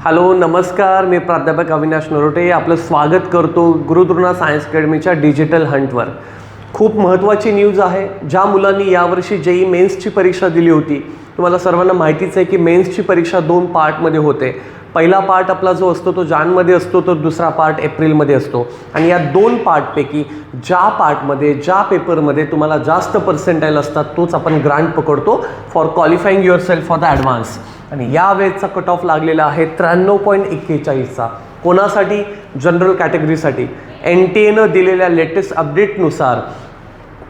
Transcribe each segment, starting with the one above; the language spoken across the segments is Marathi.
हॅलो नमस्कार, मी प्राध्यापक अविनाश नरोटे आपलं स्वागत करतो गुरुद्रोणा सायन्स अकॅडमीच्या डिजिटल हंटवर. खूप महत्त्वाची न्यूज आहे. ज्या मुलांनी यावर्षी जेई मेन्सची परीक्षा दिली होती, तुम्हाला सर्वांना माहितीच आहे की मेन्सची परीक्षा 2 पार्टमध्ये होते. पहिला पार्ट आपला जो असतो तो जानेमध्ये असतो, तर दुसरा पार्ट एप्रिलमध्ये असतो. आणि या 2 पार्टपैकी ज्या पेपरमध्ये तुम्हाला जास्त पर्सेंटाईल असतात तोच आपण ग्रांट पकडतो for qualifying your self for the advance. आणि या वेळेचा कट ऑफ लागलेला आहे 93.41चा. कोणासाठी? जनरल कॅटेगरीसाठी. NTA दिलेल्या लेटेस्ट अपडेटनुसार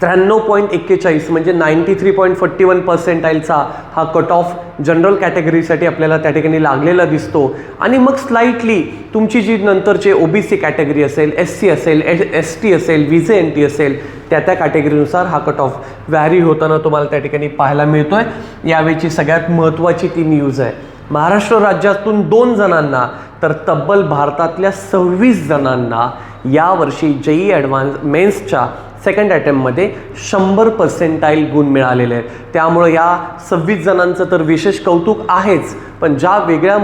93.41 म्हणजे 93.41 पर्सेंटाईलचा हा कट ऑफ जनरल कॅटेगरीसाठी आपल्याला त्या ठिकाणी लागलेला दिसतो. आणि मग स्लाइटली तुमची जी नंतरचे OBC कॅटेगरी असेल, SC असेल, ST असेल, VJNT असेल, त्या कॅटेगरीनुसार हा कट ऑफ व्हॅरी होताना तुम्हाला त्या ठिकाणी पाहायला मिळतोय. यावेळची सगळ्यात महत्त्वाची ती न्यूज आहे. महाराष्ट्र राज्यातून 2 जणांना तर तब्बल भारतातल्या 26 जणांना यावर्षी जेई ॲडव्हान्स मेन्सच्या सेकंड अटेम्प्टमध्ये 100 पर्सेंटाईल गुण मिळालेले आहेत. त्यामुळं या 26 जणांचं तर विशेष कौतुक आहेच, पण ज्या वेगळ्या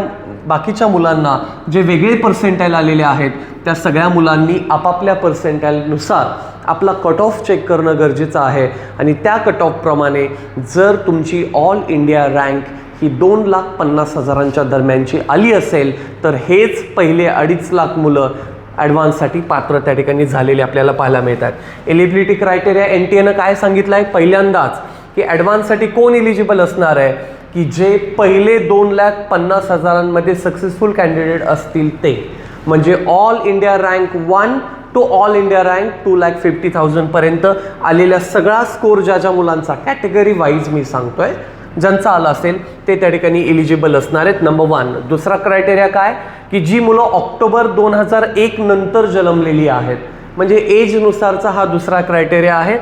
बाकीच्या मुलांना जे वेगळे पर्सेंटाईल आलेले आहेत त्या सगळ्या मुलांनी आपापल्या पर्सेंटाईलनुसार आपला कट ऑफ चेक करणं गरजेचं आहे. आणि त्या कट ऑफप्रमाणे जर तुमची ऑल इंडिया रँक ही 2,50,000च्या दरम्यानची आली असेल तर हेच पहिले 2.5 लाख मुलं ॲडव्हान्ससाठी पात्र त्या ठिकाणी झालेले आपल्याला पाहायला मिळतात. एलिजिबिलिटी क्रायटेरिया NTA काय सांगितलं आहे पहिल्यांदाच की ॲडव्हान्ससाठी कोण एलिजिबल असणार आहे की जे पहिले 2,50,000मध्ये सक्सेसफुल कॅन्डिडेट असतील ते, म्हणजे all India rank 1 to all India rank 2,50,000 पर्यंत आलेला सगळा स्कोर ज्या मुलांचा कॅटेगरी वाईज मी सांगतोय ज्यांचा आला असेल ते त्या ठिकाणी एलिजिबल असणार आहेत. नंबर 1. दुसरा क्रायटेरिया काय की जी मुलं ऑक्टोबर 2001 नंतर जन्मलेली आहेत, म्हणजे एजनुसारचा हा दुसरा क्रायटेरिया आहे,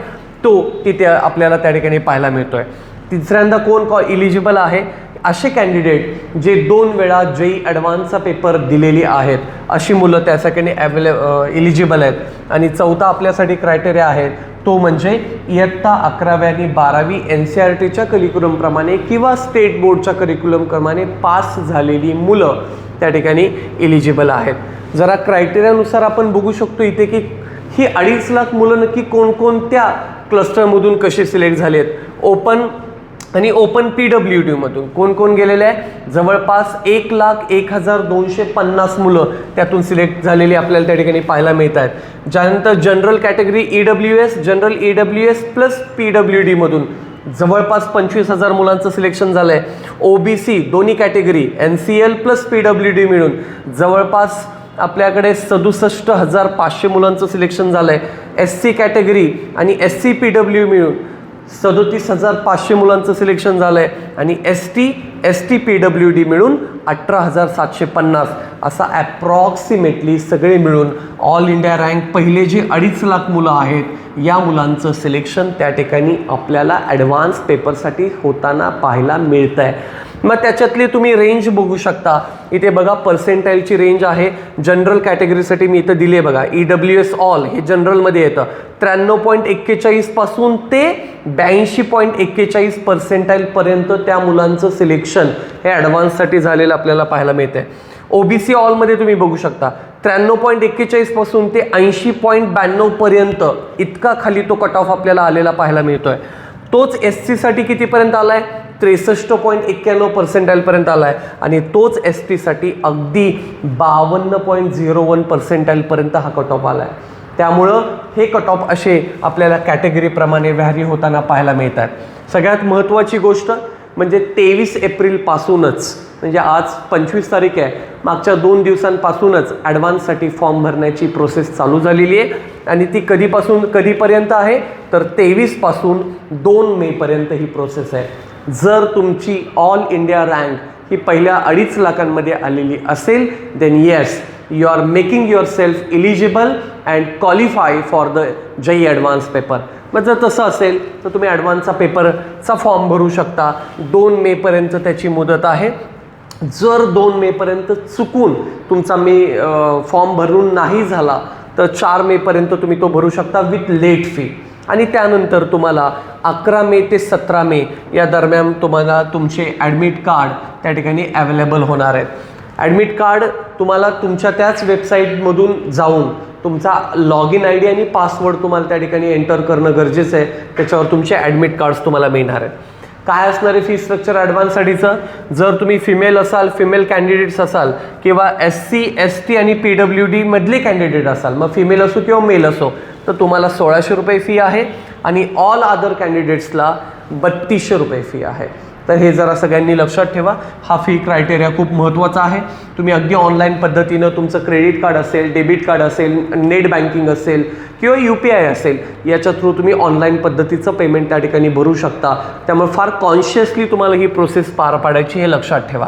तो तिथे आपल्याला त्या ठिकाणी पाहायला मिळतोय. तिसऱ्यांदा कोण एलिजिबल आहे? असे कॅन्डिडेट जे 2 वेळा जेई ॲडव्हान्सचा पेपर दिलेली आहेत अशी मुलं त्यासाठी एलिजिबल आहेत. आणि चौथा आपल्यासाठी क्रायटेरिया आहे तो म्हणजे इयत्ता 11वी आणि 12वी NCERTच्या करिक्युलमप्रमाणे किंवा स्टेट बोर्डच्या करिक्युलमप्रमाणे पास झालेली मुलं त्या ठिकाणी एलिजिबल आहेत. जरा क्रायटेरियानुसार आपण बघू शकतो इथे की ही 2.5 लाख मुलं नक्की कोणकोणत्या क्लस्टरमधून कशी सिलेक्ट झाली आहेत. ओपन PWDमधून कोण गेलेले आहे? जवळपास 1,01,250 मुलं त्यातून सिलेक्ट झालेली आपल्याला त्या ठिकाणी पाहायला मिळत आहेत. त्यानंतर general category general EWS plus PWDमधून जवळपास 25,000 मुलांचं सिलेक्शन झालं आहे. OBC दोन्ही कॅटेगरी NCL प्लस PWD मिळून जवळपास आपल्याकडे 67,500 मुलांचं सिलेक्शन झालं आहे. SC कॅटेगरी आणि SC PW मिळून 37,500 मुलांचं सिलेक्शन झालं आहे. आणि ST PWD मिळून 18,750 असा ॲप्रॉक्सिमेटली सगळे मिळून ऑल इंडिया रँक पहिले जे 2.5 लाख मुलं आहेत या मुलांचं सिलेक्शन त्या ठिकाणी आपल्याला ॲडव्हान्स पेपरसाठी होताना पाहायला मिळतं आहे. मग त्याच्यातली तुम्ही रेंज बघू शकता. इथे बघा पर्सेंटाईलची रेंज आहे. जनरल कॅटेगरीसाठी मी इथं दिली आहे बघा. EWS ऑल हे जनरलमध्ये येतं. 93.41 पासून ते 82.41 पर्सेंटाईलपर्यंत त्या मुलांचं सिलेक्शन हे ॲडव्हान्ससाठी झालेलं आपल्याला पाहायला मिळतं आहे. OBC ऑलमध्ये तुम्ही बघू शकता 93.41 पासून ते 80.92 पर्यंत इतका खाली तो कट ऑफ आपल्याला आलेला पाहायला मिळतोय. तोच SC साठी कितीपर्यंत आला आहे? 63.91 पर्सेंटाईलपर्यंत आला आहे. आणि तोच ST साठी अगदी 52.01 पर्सेंटाईलपर्यंत हा कट ऑफ आला आहे. त्यामुळं हे कट ऑफ असे आपल्याला कॅटेगरीप्रमाणे व्हॅरी होताना पाहायला मिळतात. सगळ्यात महत्त्वाची गोष्ट म्हणजे 23 एप्रिलपासूनच, म्हणजे आज 25 तारीख आहे, मागच्या 2 दिवसांपासूनच ॲडव्हान्ससाठी फॉर्म भरण्याची प्रोसेस चालू झालेली आहे. आणि ती कधीपर्यंत आहे तर 23 पासून 2 मेपर्यंत ही प्रोसेस आहे. जर तुमची ऑल इंडिया रँक ही पहिल्या 2.5 लाखांमध्ये आलेली असेल then yes you are making yourself eligible and qualify for the JEE advance paper. मग जर तसं असेल तर तुम्ही ॲडव्हान्सचा पेपरचा फॉर्म भरू शकता. 2 मेपर्यंत त्याची मुदत आहे. जर 2 मेपर्यंत चुकून तुमचा फॉर्म भरून नाही झाला तर 4 मेपर्यंत तुम्ही तो भरू शकता विथ लेट फी. आणि त्यानंतर तुम्हाला 11 मे ते 17 मे या दरम्यान तुम्हाला तुमचे ॲडमिट कार्ड त्या ठिकाणी अवेलेबल होणार आहेत. ॲडमिट कार्ड तुम्हाला तुमच्या त्याच वेबसाईटमधून जाऊन तुमचा लॉग इन ID आणि पासवर्ड तुम्हाला त्या ठिकाणी एंटर करणं गरजेचं आहे. त्याच्यावर तुमचे ॲडमिट कार्ड्स तुम्हाला मिळणार आहेत. काय असणार आहे फी स्ट्रक्चर ॲडव्हान्ससाठीचं? जर तुम्ही फिमेल असाल, फिमेल कॅन्डिडेट्स असाल किंवा SC ST आणि PWD मधले कॅन्डिडेट असाल, मग फिमेल असो किंवा मेल असो, तर तुम्हाला 1600 रुपये फी आहे आणि ऑल अदर कॅन्डिडेट्सला 3200 रुपये फी आहे. तर हे जरा सगळ्यांनी लक्षात ठेवा. हा फी क्रायटेरिया खूप महत्त्वाचा आहे. तुम्ही अगदी ऑनलाईन पद्धतीनं तुमचं क्रेडिट कार्ड असेल, डेबिट कार्ड असेल, नेट बँकिंग असेल किंवा UPI असेल, याच्या थ्रू तुम्ही ऑनलाईन पद्धतीचं पेमेंट त्या ठिकाणी भरू शकता. त्यामुळे फार कॉन्शियसली तुम्हाला ही प्रोसेस पार पाडायची, हे लक्षात ठेवा.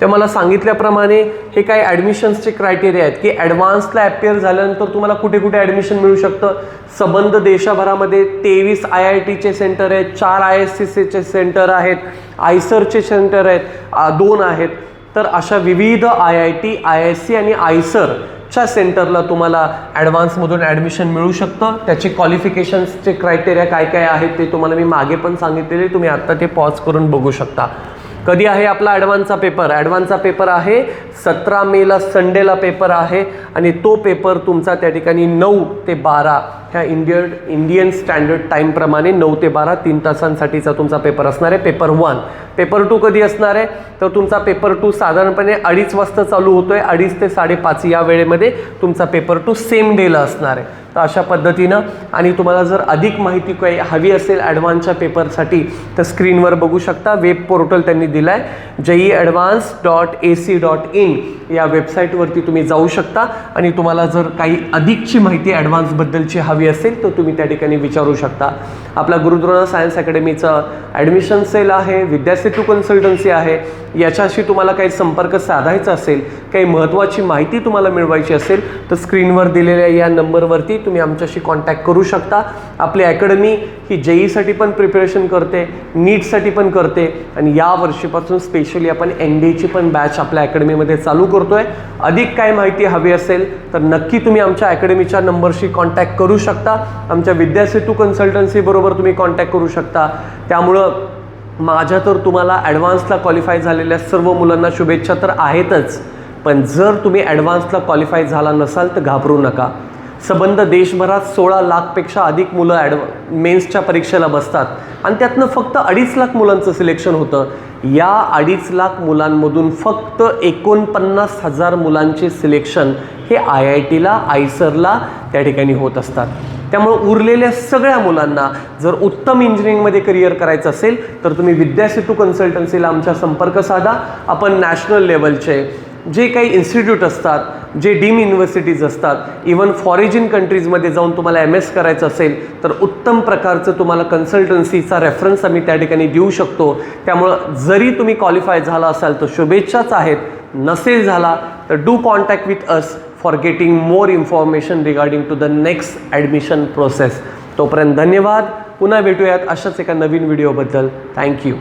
ते मला सांगितल्याप्रमाणे हे काही ॲडमिशन्सचे क्रायटेरिया आहेत की ॲडव्हान्सला ॲपियर झाल्यानंतर तुम्हाला कुठे कुठे ॲडमिशन मिळू शकतं. संबंध देशभरामध्ये 23 IITचे सेंटर आहेत, 4 ISCCचे सेंटर आहेत, आयसरचे सेंटर आहेत, 2 आहेत. तर अशा विविध IIT, IISc आणि आयसरच्या सेंटरला तुम्हाला ॲडव्हान्समधून ॲडमिशन मिळू शकतं. त्याचे क्वालिफिकेशन्सचे क्रायटेरिया काय काय आहेत ते तुम्हाला मी मागे पण सांगितलेले, तुम्ही आत्ता ते पॉज करून बघू शकता. कधी आहे आपला ॲडव्हान्सचा पेपर? ॲडव्हान्सचा पेपर आहे 17 मेला, संडेला पेपर आहे आणि तो पेपर तुमचा त्या ठिकाणी 9 ते 12 ह्या इंडियन स्टँडर्ड टाईमप्रमाणे 9 ते 12 3 तासांसाठीचा तुमचा पेपर असणार आहे. पेपर 1. पेपर 2 कधी असणार आहे? तर तुमचा पेपर 2 साधारणपणे 2:30 वाजता चालू होतोय, 2:30 ते 5:30 या वेळेमध्ये तुमचा पेपर 2 सेम डेला असणार आहे. तर अशा पद्धतीनं, आणि तुम्हाला जर अधिक माहिती काही हवी असेल ॲडव्हान्सच्या पेपरसाठी तर स्क्रीनवर बघू शकता. वेब पोर्टल त्यांनी दिलं आहे, JEE.advance.ac.in या वेबसाईटवरती तुम्ही जाऊ शकता आणि तुम्हाला जर काही अधिकची माहिती ॲडव्हान्सबद्दलची हवी असेल तर तुम्ही त्या ठिकाणी विचारू शकता. आपला गुरुद्रोणा सायन्स अकॅडमीचं ॲडमिशन सेल आहे, विद्यासेतू कन्सल्टन्सी आहे. याच्याशी तुम्हाला काही संपर्क साधायचा असेल, काही महत्त्वाची माहिती तुम्हाला मिळवायची असेल तर स्क्रीनवर दिलेल्या या नंबरवरती तुम्ही आमच्याशी कॉन्टॅक्ट करू शकता. आपली अकॅडमी ही JEEसाठी पण प्रिपरेशन करते, नीटसाठी पण करते आणि या वर्षीपासून स्पेशली आपण NDAची पण बॅच आपल्या अकॅडमीमध्ये चालू करतोय. अधिक काय माहिती हवी असेल तर नक्की तुम्ही आमच्या अकॅडमीच्या नंबरशी कॉन्टॅक्ट करू शकता. आमच्या विद्यासेतू कन्सल्टन्सी बरोबर तुम्ही कॉन्टॅक्ट करू शकता. त्यामुळं माझ्या तर तुम्हाला ॲडव्हान्सला क्वालिफाय झालेल्या सर्व मुलांना शुभेच्छा तर आहेतच, पण जर तुम्ही ॲडव्हान्सला क्वालिफाय झाला नसाल तर घाबरू नका. संबंध देशभरात 16 लाखपेक्षा अधिक मुलं मेन्सच्या परीक्षेला बसतात आणि त्यातनं फक्त 2.5 लाख मुलांचं सिलेक्शन होतं. या 2.5 लाख मुलांमधून फक्त 49,000 मुलांचे सिलेक्शन हे IITला, आयसरला त्या ठिकाणी होत असतात. त्यामुळे उरलेल्या सगळ्या मुलांना जर उत्तम इंजिनिअरिंगमध्ये करिअर करायचं असेल तर तुम्ही विद्यासेतू कन्सल्टन्सीला आमचा संपर्क साधा. आपण नॅशनल लेवलचे जे काही इन्स्टिट्यूट असतात, जे डीम युनिव्हर्सिटीज असतात, इवन फॉरेन कंट्रीजमध्ये जाऊन तुम्हाला MS करायचं असेल तर उत्तम प्रकारचं तुम्हाला कन्सल्टन्सीचा रेफरन्स आम्ही त्या ठिकाणी देऊ शकतो. त्यामुळं जरी तुम्ही क्वालिफाय झाला असाल तर शुभेच्छाच आहेत, नसेल झाला तर do contact with us for getting more information regarding to the next admission process. तोपर्यंत धन्यवाद. पुन्हा भेटूयात अशाच एका नवीन व्हिडिओबद्दल. थँक्यू.